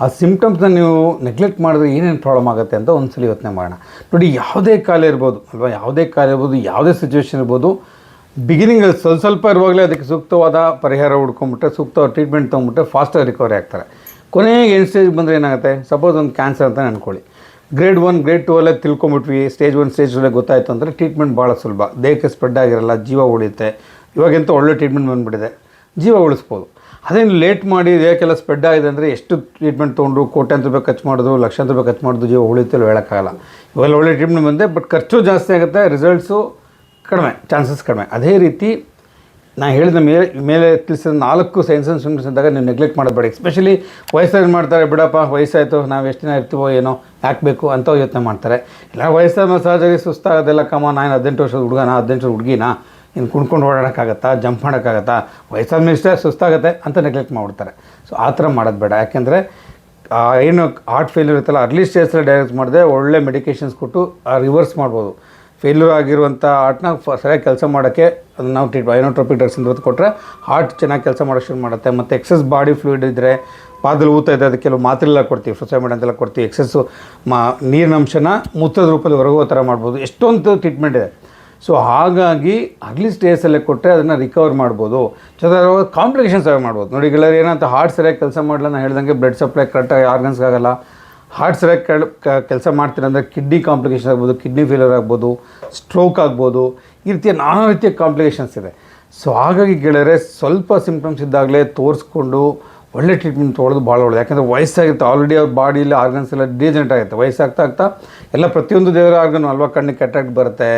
ಆ ಸಿಂಪ್ಟಮ್ಸ್ನ ನೀವು ನೆಗ್ಲೆಕ್ಟ್ ಮಾಡಿದ್ರೆ ಏನೇನು ಪ್ರಾಬ್ಲಮ್ ಆಗುತ್ತೆ ಅಂತ ಒಂದ್ಸಲ ಯೋಚನೆ ಮಾಡೋಣ. ನೋಡಿ, ಯಾವುದೇ ಕಾಯಿಲೆ ಇರ್ಬೋದು ಅಲ್ವಾ, ಯಾವುದೇ ಕಾಯಿಲೆ ಇರ್ಬೋದು, ಯಾವುದೇ ಸಿಚುವೇಶನ್ ಇರ್ಬೋದು, ಬಿಗಿನಿಂಗಲ್ಲಿ ಸ್ವಲ್ಪ ಇರುವಾಗಲೇ ಅದಕ್ಕೆ ಸೂಕ್ತವಾದ ಪರಿಹಾರ ಹುಡ್ಕೊಂಬಿಟ್ರೆ, ಸೂಕ್ತವಾದ ಟ್ರೀಟ್ಮೆಂಟ್ ತೊಗೊಂಬಿಟ್ರೆ ಫಾಸ್ಟಾಗಿ ರಿಕವರಿ ಆಗ್ತಾರೆ. ಕೊನೆಗೆ ಎಂಡ್ ಸ್ಟೇಜ್ ಬಂದರೆ ಏನಾಗುತ್ತೆ, ಸಪೋಸ್ ಒಂದು ಕ್ಯಾನ್ಸರ್ ಅಂತ ಅಂದ್ಕೊಳ್ಳಿ, ಗ್ರೇಡ್ 1 ಗ್ರೇಡ್ 2 ಅಲ್ಲೇ ತಿಳ್ಕೊಂಬಿಟ್ವಿ, ಸ್ಟೇಜ್ 1 ಸ್ಟೇಜ್ 2 ಗೊತ್ತಾಯಿತು ಅಂದರೆ ಟ್ರೀಟ್ಮೆಂಟ್ ಭಾಳ ಸುಲಭ, ದೇಹಕ್ಕೆ ಸ್ಪ್ರೆಡ್ ಆಗಿರಲ್ಲ, ಜೀವ ಉಳಿಯುತ್ತೆ. ಇವಾಗೆಂತ ಒಳ್ಳೆ ಟ್ರೀಟ್ಮೆಂಟ್ ಬಂದುಬಿಟ್ಟಿದೆ, ಜೀವ ಉಳಿಸ್ಬೋದು. ಅದೇನು ಲೇಟ್ ಮಾಡಿ ದೇಹಕ್ಕೆಲ್ಲ ಸ್ಪ್ರೆಡ್ ಆಗಿದೆ ಅಂದರೆ ಎಷ್ಟು ಟ್ರೀಟ್ಮೆಂಟ್ ತೊಗೊಂಡ್ರು, ಕೋಟ್ಯಾಂತರ ರೂಪಾಯಿ ಖರ್ಚು ಮಾಡೋದು, ಲಕ್ಷಾಂತರ ರೂಪಾಯಿ ಖರ್ಚು ಮಾಡೋದು, ಜೀವ ಉಳಿಯುತ್ತಲ್ಲ ಹೇಳೋಕ್ಕಾಗಲ್ಲ. ಇವೆಲ್ಲ ಒಳ್ಳೆ ಟ್ರೀಟ್ಮೆಂಟ್ ಬಂದೆ, ಬಟ್ ಖರ್ಚು ಜಾಸ್ತಿ ಆಗುತ್ತೆ, ರಿಸಲ್ಟ್ಸು ಕಡಿಮೆ, ಚಾನ್ಸಸ್ ಕಡಿಮೆ. ಅದೇ ರೀತಿ ನಾನು ಹೇಳಿದ ಮೇಲೆ ತಿಳಿಸಿದ 4 ಸೈನ್ಸ್ ಆ್ಯಂಡ್ ಸಿಂಪ್ಟಮ್ಸ್ ಇದ್ದಾಗ ನೀವು ನೆಗ್ಲೆಕ್ಟ್ ಮಾಡಬೇಡಿ. ಎಸ್ಪೆಷಲಿ ವಯಸ್ಸಾಗಿ ಮಾಡ್ತಾರೆ, ಬಿಡಪ್ಪ ವಯಸ್ಸಾಯಿತು, ನಾವು ಎಷ್ಟು ದಿನ ಇರ್ತೀವೋ ಏನೋ, ಯಾಕೆ ಬೇಕು ಅಂತ ಯೋಚನೆ ಮಾಡ್ತಾರೆ. ಇಲ್ಲ ವಯಸ್ಸಾದ ಸಹಜವಾಗಿ ಸುಸ್ತಾಗೋದೆಲ್ಲ, ನಾನು 18 ವರ್ಷದ ಹುಡುಗನ 18 ವರ್ಷದ ಹುಡುಗಿನ, ಇನ್ನು ಕುಣ್ಕೊಂಡು ಓಡಾಡೋಕ್ಕಾಗತ್ತಾ, ಜಂಪ್ ಮಾಡೋಕ್ಕಾಗತ್ತಾ, ವಯಸ್ಸಾದ ಮೇಲೆ ಇಷ್ಟ ಸುಸ್ತಾಗುತ್ತೆ ಅಂತ ನೆಗ್ಲೆಕ್ಟ್ ಮಾಡಿಬಿಡ್ತಾರೆ. ಸೊ ಆ ಥರ ಮಾಡೋದು ಬೇಡ. ಯಾಕೆಂದರೆ ಏನು ಹಾರ್ಟ್ ಫೇಲ್ಯೂರ್ ಇರುತ್ತಲ್ಲ, ಅರ್ಲಿ ಸ್ಟೇಜಲ್ಲಿ ಡಯಾಗ್ನೋಸ್ ಮಾಡಿದೆ ಒಳ್ಳೆ ಮೆಡಿಕೇಷನ್ಸ್ ಕೊಟ್ಟು ರಿವರ್ಸ್ ಮಾಡ್ಬೋದು. ಫೇಲ್ಯೂರ್ ಆಗಿರುವಂಥ ಹಾರ್ಟ್ನ ಸರಿಯಾಗಿ ಕೆಲಸ ಮಾಡೋಕ್ಕೆ ಅದನ್ನು ನಾವು ಐನೋಟ್ರೋಪಿಕ್ ಡ್ರಗ್ಸ್ ಅಂತ ಕೊಟ್ಟರೆ ಹಾರ್ಟ್ ಚೆನ್ನಾಗಿ ಕೆಲಸ ಮಾಡೋಕ್ಕೆ ಶುರು ಮಾಡುತ್ತೆ. ಮತ್ತು ಎಕ್ಸೆಸ್ ಬಾಡಿ ಫ್ಲೂಯಿಡ್ ಇದ್ದರೆ, ಪಾದದಲ್ಲಿ ಊತ ಇದೆ, ಅದಕ್ಕೆ ಕೆಲವು ಮಾತ್ರೆಲ್ಲ ಕೊಡ್ತೀವಿ, ಫುಸೈಮಿಡ್ ಅಂತೆಲ್ಲ ಕೊಡ್ತೀವಿ. ಎಕ್ಸೆಸ್ಸು ನೀರಿನ ಅಂಶನ ಮೂತ್ರದ ರೂಪದಲ್ಲಿ ಹೊರಗುವ ಥರ ಮಾಡ್ಬೋದು. ಎಷ್ಟೊಂದು ಟ್ರೀಟ್ಮೆಂಟ್ ಇದೆ. ಸೊ ಹಾಗಾಗಿ ಅರ್ಲಿ ಸ್ಟೇಜಲ್ಲೇ ಕೊಟ್ಟರೆ ಅದನ್ನು ರಿಕವರ್ ಮಾಡ್ಬೋದು. ಜೊತೆಗೆ ಕಾಂಪ್ಲಿಕೇಶನ್ಸ್ ಮಾಡ್ಬೋದು. ನೋಡಿ ಗೆಳೆಯರು, ಏನಂತ ಹಾರ್ಟ್ ಸರಿಯಾಗಿ ಕೆಲಸ ಮಾಡಲ್ಲ, ನಾನು ಹೇಳ್ದಂಗೆ ಬ್ಲಡ್ ಸಪ್ಲೈ ಕರೆಕ್ಟಾಗಿ ಆರ್ಗನ್ಸ್ಗಾಗಲ್ಲ. ಹಾರ್ಟ್ ಸರಿಯಾಗಿ ಕೆಲಸ ಮಾಡ್ತೀನಿ ಅಂದರೆ ಕಿಡ್ನಿ ಕಾಂಪ್ಲಿಕೇಶನ್ ಆಗ್ಬೋದು, ಕಿಡ್ನಿ ಫೇಲ್ಯೂರ್ ಆಗ್ಬೋದು, ಸ್ಟ್ರೋಕ್ ಆಗ್ಬೋದು, ಈ ರೀತಿಯ ನಾನಾ ರೀತಿಯ ಕಾಂಪ್ಲಿಕೇಶನ್ಸ್ ಇದೆ. ಸೊ ಹಾಗಾಗಿ ಗೆಳೆಯರೆ, ಸ್ವಲ್ಪ ಸಿಂಪ್ಟಮ್ಸ್ ಇದ್ದಾಗಲೇ ತೋರಿಸ್ಕೊಂಡು ಒಳ್ಳೆ ಟ್ರೀಟ್ಮೆಂಟ್ ತೊಗೊಳ್ಳೋದು ಭಾಳ ಒಳ್ಳೆಯದು. ಯಾಕಂದರೆ ವಯಸ್ಸಾಗಿರುತ್ತೆ, ಆಲ್ರೆಡಿ ಅವ್ರ ಬಾಡಿಯಲ್ಲಿ ಆರ್ಗನ್ಸ್ ಎಲ್ಲ ಡಿಜೆನರೇಟ್ ಆಗುತ್ತೆ. ವಯಸ್ಸಾಗ್ತಾ ಎಲ್ಲ ಪ್ರತಿಯೊಂದು ದೇವರ ಆರ್ಗನ್ ಅಲ್ವಾ, ಕಣ್ಣಿಗೆ ಕೆಟ್ಟಾಗಿ ಬರುತ್ತೆ,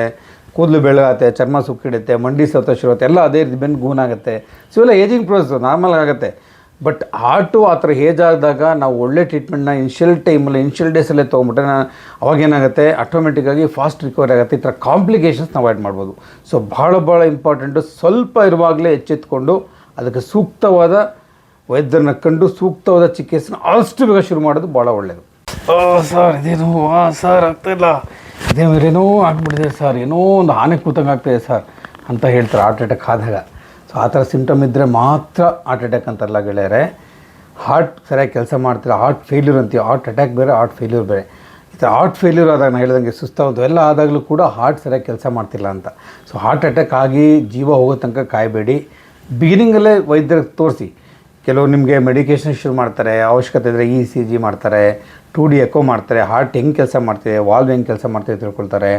ಕೂದಲು ಬೆಳಗಾಗುತ್ತೆ, ಚರ್ಮ ಸುಕ್ಕಿಡುತ್ತೆ, ಮಂಡಿ ಸತ್ತ ಶುರು ಆಗುತ್ತೆ, ಎಲ್ಲ ಅದೇ ರೀತಿ ಬೆನ್ನು ಗೂನಾಗುತ್ತೆ. ಸೊ ಇವೆಲ್ಲ ಏಜಿಂಗ್ ಪ್ರೋಸೆಸ್ ನಾರ್ಮಲ್ ಆಗುತ್ತೆ. ಬಟ್ ಹಾರ್ಟು ಆ ಥರ ಏಜ್ ಆದಾಗ ನಾವು ಒಳ್ಳೆ ಟ್ರೀಟ್ಮೆಂಟ್ನ ಇನ್ಷಿಯಲ್ ಡೇಸಲ್ಲೇ ತೊಗೊಂಬಿಟ್ರೆ ಅವಾಗೇನಾಗುತ್ತೆ, ಆಟೋಮೆಟಿಕ್ಕಾಗಿ ಫಾಸ್ಟ್ ರಿಕವರಿ ಆಗುತ್ತೆ. ಈ ಥರ ಕಾಂಪ್ಲಿಕೇಶನ್ಸ್ನ ಅವಾಯ್ಡ್ ಮಾಡ್ಬೋದು. ಸೊ ಭಾಳ ಇಂಪಾರ್ಟೆಂಟು. ಸ್ವಲ್ಪ ಇರುವಾಗಲೇ ಎಚ್ಚೆತ್ಕೊಂಡು ಅದಕ್ಕೆ ಸೂಕ್ತವಾದ ವೈದ್ಯರನ್ನ ಕಂಡು ಸೂಕ್ತವಾದ ಚಿಕಿತ್ಸೆನ ಆದಷ್ಟು ಬೇಗ ಶುರು ಮಾಡೋದು ಭಾಳ ಒಳ್ಳೆಯದು. ಸರ್ ಇದೇನು ಸರ್ ಆಗ್ತಾಯಿಲ್ಲ, ಇದೇನೋ ಆಗ್ಬಿಟ್ಟಿದೆ ಸರ್, ಏನೋ ಒಂದು ಆನೆ ಕೂತಂಗೆ ಆಗ್ತಾಯಿದೆ ಸರ್ ಅಂತ ಹೇಳ್ತಾರೆ ಹಾರ್ಟ್ ಅಟ್ಯಾಕ್ ಆದಾಗ. ಸೊ ಆ ಥರ ಸಿಂಪ್ಟಮ್ ಇದ್ದರೆ ಮಾತ್ರ ಹಾರ್ಟ್ ಅಟ್ಯಾಕ್ ಅಂತಾರಲ್ಲ ಗೆಳೆಯರೆ. ಹಾರ್ಟ್ ಸರಿಯಾಗಿ ಕೆಲಸ ಮಾಡ್ತೀರ, ಹಾರ್ಟ್ ಫೇಲ್ಯೂರ್ ಅಂತೀವಿ. ಹಾರ್ಟ್ ಅಟ್ಯಾಕ್ ಬೇರೆ, ಹಾರ್ಟ್ ಫೇಲ್ಯೂರ್ ಬೇರೆ. ಈ ಥರ ಹಾರ್ಟ್ ಫೇಲ್ಯೂರ್ ಆದಾಗ ನಾನು ಹೇಳ್ದಂಗೆ ಸುಸ್ತಾಗೋದು ಎಲ್ಲ ಆದಾಗಲೂ ಕೂಡ ಹಾರ್ಟ್ ಸರಿಯಾಗಿ ಕೆಲಸ ಮಾಡ್ತಿಲ್ಲ ಅಂತ. ಸೊ ಹಾರ್ಟ್ ಅಟ್ಯಾಕ್ ಆಗಿ ಜೀವ ಹೋಗೋ ತನಕ ಕಾಯಬೇಡಿ. ಬಿಗಿನಿಂಗಲ್ಲೇ ವೈದ್ಯರಿಗೆ ತೋರಿಸಿ. ಕೆಲವರು ನಿಮಗೆ ಮೆಡಿಕೇಷನ್ ಶುರು ಮಾಡ್ತಾರೆ, ಅವಶ್ಯಕತೆ ಇದ್ದರೆ ECG ಮಾಡ್ತಾರೆ, 2D ಎಕೋ ಮಾಡ್ತಾರೆ, ಹಾರ್ಟ್ ಹೆಂಗೆ ಕೆಲಸ ಮಾಡ್ತಿದೆ, ವಾಲ್ವ್ ಹೆಂಗೆ ಕೆಲಸ ಮಾಡ್ತಿದೆ ತಿಳ್ಕೊಳ್ತಾರೆ.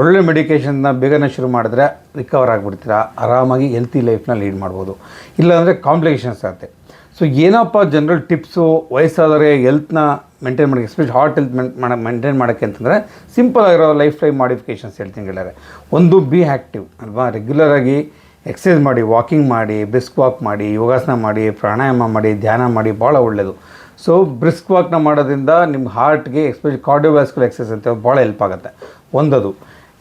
ಒಳ್ಳೆ ಮೆಡಿಕೇಷನ್ನ ಬೇಗನೆ ಶುರು ಮಾಡಿದ್ರೆ ರಿಕವರ್ ಆಗಿಬಿಡ್ತೀರ, ಆರಾಮಾಗಿ ಹೆಲ್ತಿ ಲೈಫ್ನ ಲೀಡ್ ಮಾಡ್ಬೋದು. ಇಲ್ಲಾಂದರೆ ಕಾಂಪ್ಲಿಕೇಶನ್ಸ್ ಆಗುತ್ತೆ. ಸೊ ಏನಪ್ಪ ಜನರಲ್ ಟಿಪ್ಸು ವಯಸ್ಸಾದರೆ ಹೆಲ್ತ್ನ ಮೇಂಟೈನ್ ಮಾಡೋಕ್ಕೆ, ಎಸ್ಪೆಷಲಿ ಹಾರ್ಟ್ ಹೆಲ್ತ್ ಮೇಂಟೈನ್ ಮಾಡೋಕ್ಕೆ ಅಂತಂದರೆ ಸಿಂಪಲ್ ಆಗಿರೋ ಲೈಫ್ ಸ್ಟೈಲ್ ಮಾಡಿಫಿಕೇಷನ್ಸ್ ಹೇಳ್ತೀನಿ ಗೆಳೆಯರೆ. ಒಂದು, ಬಿ ಆ್ಯಕ್ಟಿವ್ ಅಲ್ವಾ, ರೆಗ್ಯುಲರಾಗಿ ಎಕ್ಸಸೈಸ್ ಮಾಡಿ, ವಾಕಿಂಗ್ ಮಾಡಿ, ಬ್ರಿಸ್ಕ್ ವಾಕ್ ಮಾಡಿ, ಯೋಗಾಸನ ಮಾಡಿ, ಪ್ರಾಣಾಯಾಮ ಮಾಡಿ, ಧ್ಯಾನ ಮಾಡಿ, ಭಾಳ ಒಳ್ಳೆಯದು. ಸೊ ಬ್ರಿಸ್ಕ್ ವಾಕ್ನ ಮಾಡೋದ್ರಿಂದ ನಿಮ್ಮ ಹಾರ್ಟ್ಗೆ ಎಸ್ಪೆಷಲಿ ಕಾರ್ಡಿಯೋವ್ಯಾಸ್ಕ್ಯುಲರ್ ಎಕ್ಸಸೈಸ್ ಅಂತ ಭಾಳ ಹೆಲ್ಪ್ ಆಗುತ್ತೆ. ಒಂದದು.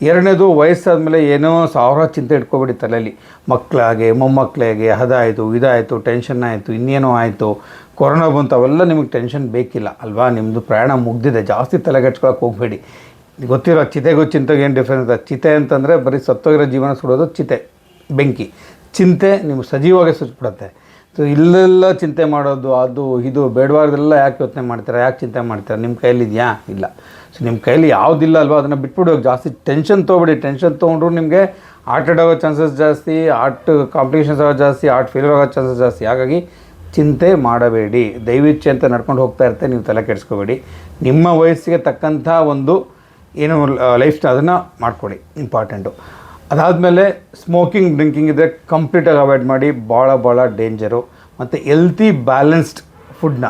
ಎರಡನೇದು, ವಯಸ್ಸಾದಮೇಲೆ ಏನೋ ಸಾವಿರ ಚಿಂತೆ ಇಟ್ಕೊಬೇಡಿ ತಲೆಯಲ್ಲಿ. ಮಕ್ಕಳಾಗೆ, ಮೊಮ್ಮಕ್ಕಳಿಗೆ ಅದಾಯಿತು, ಇದಾಯಿತು, ಟೆನ್ಷನ್ ಆಯಿತು, ಇನ್ನೇನೋ ಆಯಿತು, ಕೊರೋನಾ ಬಂತು, ಅವೆಲ್ಲ ನಿಮಗೆ ಟೆನ್ಷನ್ ಬೇಕಿಲ್ಲ ಅಲ್ವಾ. ನಿಮ್ಮದು ಪ್ರಯಾಣ ಮುಗ್ದಿದೆ, ಜಾಸ್ತಿ ತಲೆಗೆಡ್ಸ್ಕೊಳಕ್ಕೆ ಹೋಗಬೇಡಿ. ಗೊತ್ತಿರೋ ಚಿತೆಗೂ ಚಿಂತೆಗೆ ಏನು ಡಿಫ್ರೆನ್ಸ್ ಇದೆ. ಚಿತೆ ಅಂತಂದರೆ ಬರೀ ಸತ್ತೋಗಿರೋ ಜೀವನ ಸುಡೋದು ಚಿತೆ, ಬೆಂಕಿ. ಚಿಂತೆ ನೀವು ಸಜೀವವಾಗಿ ಸುಚ್ಬಿಡುತ್ತೆ. ಸೊ ಇಲ್ಲೆಲ್ಲ ಚಿಂತೆ ಮಾಡೋದು, ಅದು ಇದು ಬೇಡವಾರ್ದೆಲ್ಲ ಯಾಕೆ ಯೋಚನೆ ಮಾಡ್ತಾರೆ, ಯಾಕೆ ಚಿಂತೆ ಮಾಡ್ತಾರೆ, ನಿಮ್ಮ ಕೈಲಿದೆಯಾ? ಇಲ್ಲ. ಸೊ ನಿಮ್ಮ ಕೈಲಿ ಯಾವುದಿಲ್ಲ ಅಲ್ವಾ, ಅದನ್ನು ಬಿಟ್ಬಿಡು. ಜಾಸ್ತಿ ಟೆನ್ಷನ್ ತೊಗೊಬೇಡಿ. ಟೆನ್ಷನ್ ತೊಗೊಂಡ್ರು ನಿಮಗೆ ಹಾರ್ಟ್ ಅಟ್ಯಾಕ್ ಆಗೋ ಚಾನ್ಸಸ್ ಜಾಸ್ತಿ, ಹಾರ್ಟ್ ಕಾಂಪ್ಲಿಕೇಶನ್ಸ್ ಆಗೋ ಜಾಸ್ತಿ, ಹಾರ್ಟ್ ಫೇಲ್ಯೂರ್ ಆಗೋ ಚಾನ್ಸಸ್ ಜಾಸ್ತಿ. ಹಾಗಾಗಿ ಚಿಂತೆ ಮಾಡಬೇಡಿ. ದೈವಿಚ್ಛೆ ಅಂತ ನಡ್ಕೊಂಡು ಹೋಗ್ತಾ ಇರುತ್ತೆ, ನೀವು ತಲೆ ಕೆಡಿಸ್ಕೋಬೇಡಿ. ನಿಮ್ಮ ವಯಸ್ಸಿಗೆ ತಕ್ಕಂಥ ಒಂದು ಏನು ಲೈಫ್ ಸ್ಟೈಲ್ ಅದನ್ನು ಮಾಡಿಕೊಡಿ, ಇಂಪಾರ್ಟೆಂಟು. ಅದಾದಮೇಲೆ ಸ್ಮೋಕಿಂಗ್, ಡ್ರಿಂಕಿಂಗ್ ಇದ್ದರೆ ಕಂಪ್ಲೀಟಾಗಿ ಅವಾಯ್ಡ್ ಮಾಡಿ, ಭಾಳ ಡೇಂಜರು. ಮತ್ತು ಹೆಲ್ತಿ ಬ್ಯಾಲೆನ್ಸ್ಡ್ ಫುಡ್ನ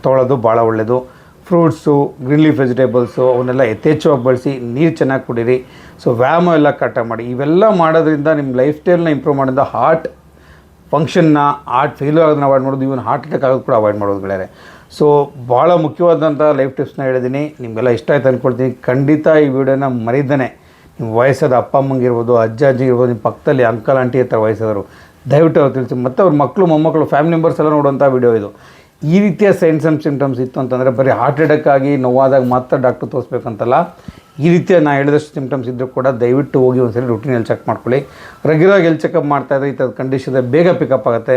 ತೊಗೊಳ್ಳೋದು ಭಾಳ ಒಳ್ಳೆಯದು. ಫ್ರೂಟ್ಸು, ಗ್ರೀನ್ ಲೀಫ್ ವೆಜಿಟೇಬಲ್ಸು ಅವನ್ನೆಲ್ಲ ಯಥೇಚ್ಛವಾಗಿ ಬಳಸಿ, ನೀರು ಚೆನ್ನಾಗಿ ಕುಡೀರಿ. ಸೊ ವ್ಯಾಯಾಮ ಎಲ್ಲ ಕರೆಕ್ಟಾಗಿ ಮಾಡಿ. ಇವೆಲ್ಲ ಮಾಡೋದ್ರಿಂದ ನಿಮ್ಮ ಲೈಫ್ ಸ್ಟೈಲ್ನ ಇಂಪ್ರೂವ್ ಮಾಡೋದ್ರಿಂದ ಹಾರ್ಟ್ ಫಂಕ್ಷನ್ನ ಹಾರ್ಟ್ ಫೇಲ್ಯೂರ್ ಆಗೋದನ್ನ ಅವಾಯ್ಡ್ ಮಾಡೋದು, ಇವನ್ ಹಾರ್ಟ್ ಅಟ್ಯಾಕ್ ಆಗೋದು ಕೂಡ ಅವಾಯ್ಡ್ ಮಾಡೋದು ಗೆಳೆಯರೆ. ಸೊ ಭಾಳ ಮುಖ್ಯವಾದಂಥ ಲೈಫ್ ಟಿಪ್ಸ್ನ ಹೇಳಿದ್ದೀನಿ. ನಿಮಗೆಲ್ಲ ಇಷ್ಟ ಆಯ್ತು ಅಂದ್ಕೊಳ್ತೀನಿ. ಖಂಡಿತ ಈ ವಿಡಿಯೋನ ಮರಿದೇನೆ ನಿಮ್ಮ ವಯಸ್ಸಾದ ಅಪ್ಪ ಅಮ್ಮಂಗಿರ್ಬೋದು, ಅಜ್ಜ ಅಜ್ಜಿ ಇರ್ಬೋದು, ನಿಮ್ಮ ಪಕ್ಕದಲ್ಲಿ ಅಂಕಲ್ ಆಂಟಿ ಹತ್ರ ವಯಸ್ಸಾದರು ದಯವಿಟ್ಟು ಅವ್ರು ತಿಳಿಸಿ. ಮತ್ತು ಅವ್ರ ಮಕ್ಕಳು ಮೊಮ್ಮಕ್ಕಳು ಫ್ಯಾಮಿಲಿ ಮೆಂಬರ್ಸ್ ಎಲ್ಲ ನೋಡುವಂಥ ವಿಡಿಯೋ ಇದು. ಈ ರೀತಿಯ ಸೈನ್ಸ್ ಆ್ಯಂಡ್ ಸಿಮ್ಟಮ್ಸ್ ಇತ್ತು ಅಂತಂದರೆ ಬರೀ ಹಾರ್ಟ್ ಅಟ್ಯಾಕ್ ಆಗಿ ನೋವಾದಾಗ ಮಾತ್ರ ಡಾಕ್ಟ್ರು ತೋರಿಸ್ಬೇಕಂತಲ್ಲ. ಈ ರೀತಿಯ ನಾನು ಹೇಳಿದಷ್ಟು ಸಿಮ್ಟಮ್ಸ್ ಇದ್ದರೂ ಕೂಡ ದಯವಿಟ್ಟು ಹೋಗಿ ಒಂದ್ಸರಿ ರೂಟೀನಲ್ಲಿ ಚೆಕ್ ಮಾಡ್ಕೊಳ್ಳಿ. ರೆಗ್ಯುಲರಾಗಿ ಎಲ್ಲಿ ಚೆಕಪ್ ಮಾಡ್ತಾಯಿದ್ರೆ ಈ ಥರದ ಕಂಡೀಷನ್ ಬೇಗ ಪಿಕಪ್ ಆಗುತ್ತೆ.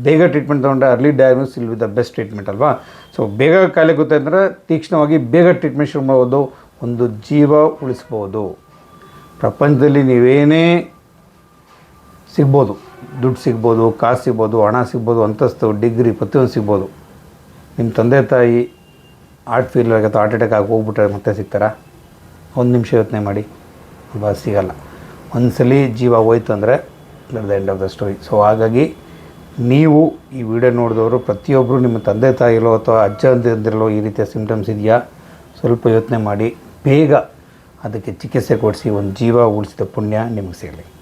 ಬೇಗ ಟ್ರೀಟ್ಮೆಂಟ್ ತೊಗೊಂಡ್ರೆ early diagnose will be the best treatment ಅಲ್ವಾ. ಸೊ ಬೇಗ ಕಾಯಿಲೆ ಗೊತ್ತಾಯ್ತಂದರೆ ತೀಕ್ಷ್ಣವಾಗಿ ಬೇಗ ಟ್ರೀಟ್ಮೆಂಟ್ ಶುರು ಮಾಡ್ಬೋದು, ಒಂದು ಜೀವ ಉಳಿಸ್ಬೋದು. ಪ್ರಪಂಚದಲ್ಲಿ ನೀವೇನೇ ಸಿಗ್ಬೋದು, ದುಡ್ಡು ಸಿಗ್ಬೋದು, ಕಾಸು ಸಿಗ್ಬೋದು, ಹಣ ಸಿಗ್ಬೋದು, ಅಂತಸ್ತು, ಡಿಗ್ರಿ ಪ್ರತಿಯೊಂದು ಸಿಗ್ಬೋದು. ನಿಮ್ಮ ತಂದೆ ತಾಯಿ ಹಾರ್ಟ್ ಫೇಲ್ಯೂರ್ ಆಗುತ್ತೆ, ಹಾರ್ಟ್ ಅಟ್ಯಾಕ್ ಆಗಿ ಹೋಗ್ಬಿಟ್ರೆ ಮತ್ತೆ ಸಿಗ್ತಾರಾ? ಒಂದು ನಿಮಿಷ ಯೋಚನೆ ಮಾಡಿ, ಸಿಗಲ್ಲ. ಒಂದ್ಸಲಿ ಜೀವ ಹೋಯ್ತು ಅಂದರೆ that the end of the story. So ಹಾಗಾಗಿ ನೀವು ಈ ವಿಡಿಯೋ ನೋಡಿದವರು ಪ್ರತಿಯೊಬ್ಬರು ನಿಮ್ಮ ತಂದೆ ತಾಯಿಲೋ ಅಥವಾ ಅಜ್ಜ ಅಂದಿರಲೋ ಈ ರೀತಿಯ ಸಿಮ್ಟಮ್ಸ್ ಇದೆಯಾ ಸ್ವಲ್ಪ ಯೋಚನೆ ಮಾಡಿ ಬೇಗ ಅದಕ್ಕೆ ಚಿಕಿತ್ಸೆ ಕೊಡಿಸಿ ಒಂದು ಜೀವ ಉಳಿಸಿದ ಪುಣ್ಯ ನಿಮಗೆ ಸಿಗಲಿ.